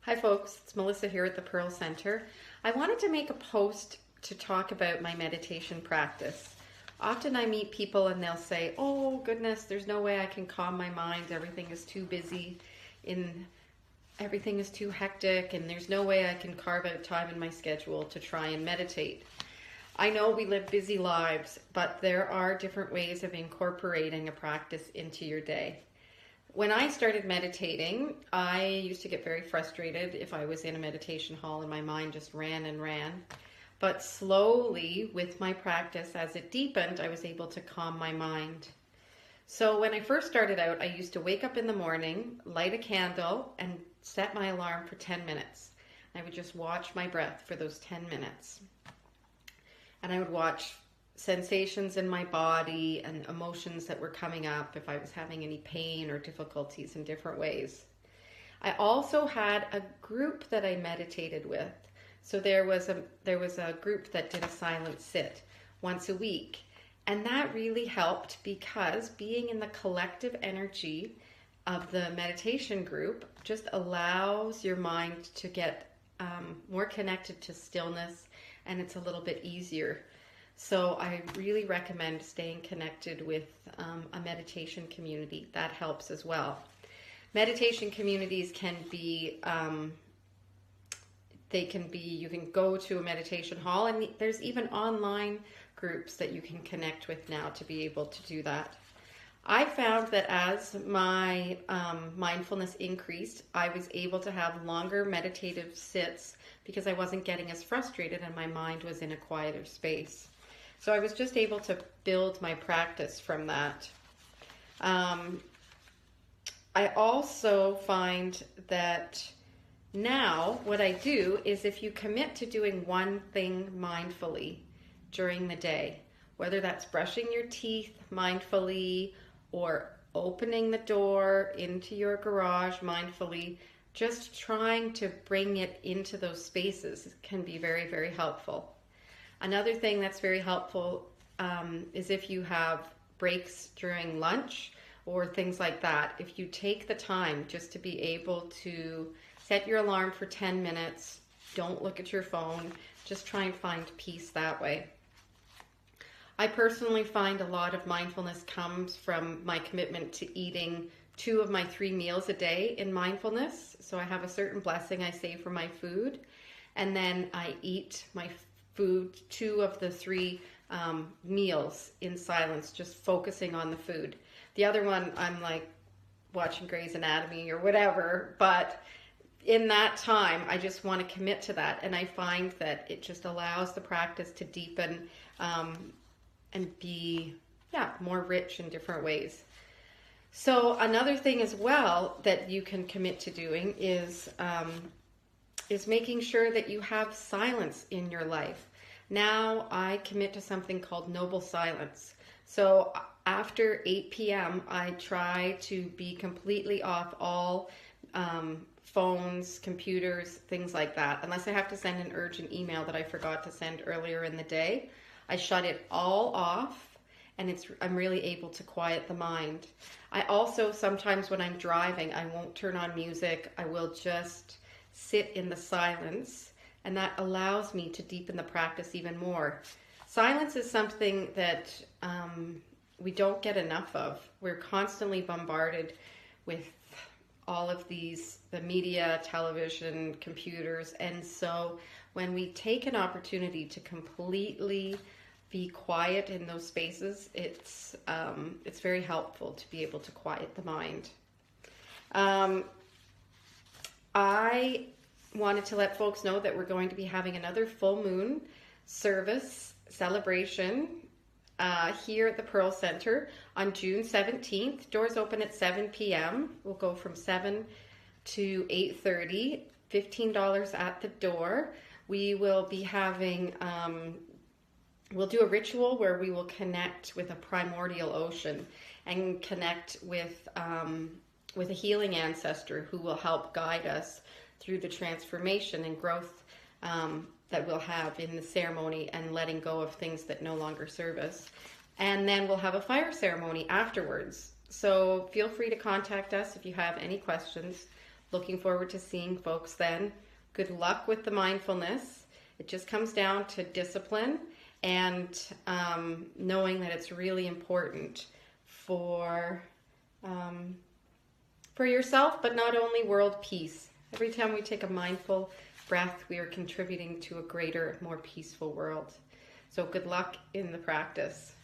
Hi folks, it's Melissa here at the Pearl Center. I wanted to make a post to talk about my meditation practice. Often I meet people and they'll say, oh goodness, there's no way I can calm my mind. Everything is too busy, everything is too hectic, and there's no way I can carve out time in my schedule to try and meditate. I know we live busy lives, but there are different ways of incorporating a practice into your day. When I started meditating, I used to get very frustrated if I was in a meditation hall and my mind just ran and ran. But slowly, with my practice, as it deepened, I was able to calm my mind. So when I first started out, I used to wake up in the morning, light a candle, and set my alarm for 10 minutes. I would just watch my breath for those 10 minutes. And I would watch sensations in my body and emotions that were coming up if I was having any pain or difficulties in different ways. I also had a group that I meditated with. So there was a group that did a silent sit once a week. And that really helped because being in the collective energy of the meditation group just allows your mind to get more connected to stillness, and it's a little bit easier. So I really recommend staying connected with a meditation community. That helps as well. Meditation communities can be, you can go to a meditation hall, and there's even online groups that you can connect with now to be able to do that. I found that as my mindfulness increased, I was able to have longer meditative sits because I wasn't getting as frustrated and my mind was in a quieter space. So I was just able to build my practice from that. I also find that now what I do is if you commit to doing one thing mindfully during the day, whether that's brushing your teeth mindfully or opening the door into your garage mindfully, just trying to bring it into those spaces can be very, very helpful. Another thing that's very helpful is if you have breaks during lunch or things like that. If you take the time just to be able to set your alarm for 10 minutes, don't look at your phone, just try and find peace that way. I personally find a lot of mindfulness comes from my commitment to eating 2 of my 3 meals a day in mindfulness. So I have a certain blessing I say for my food, and then I eat my food 2 of the 3 meals in silence, just focusing on the food. The other one, I'm like watching Grey's Anatomy or whatever, but in that time, I just want to commit to that. And I find that it just allows the practice to deepen and be more rich in different ways. So another thing as well that you can commit to doing is making sure that you have silence in your life. Now I commit to something called noble silence. So after 8 p.m., I try to be completely off all phones, computers, things like that. Unless I have to send an urgent email that I forgot to send earlier in the day, I shut it all off, and I'm really able to quiet the mind. I also, sometimes when I'm driving, I won't turn on music. I will just sit in the silence, and that allows me to deepen the practice even more. Silence is something that we don't get enough of. We're constantly bombarded with all of the media, television, computers, and so when we take an opportunity to completely be quiet in those spaces, it's very helpful to be able to quiet the mind. I wanted to let folks know that we're going to be having another full moon service celebration here at the Pearl Center on June 17th. Doors open at 7 p.m. We'll go from 7 to 8:30, $15 at the door. We will be having, we'll do a ritual where we will connect with a primordial ocean and connect with a healing ancestor who will help guide us through the transformation and growth that we'll have in the ceremony and letting go of things that no longer serve us. And then we'll have a fire ceremony afterwards. So feel free to contact us if you have any questions. Looking forward to seeing folks then. Good luck with the mindfulness. It just comes down to discipline and knowing that it's really important for yourself, but not only world peace. Every time we take a mindful breath, we are contributing to a greater, more peaceful world. So good luck in the practice.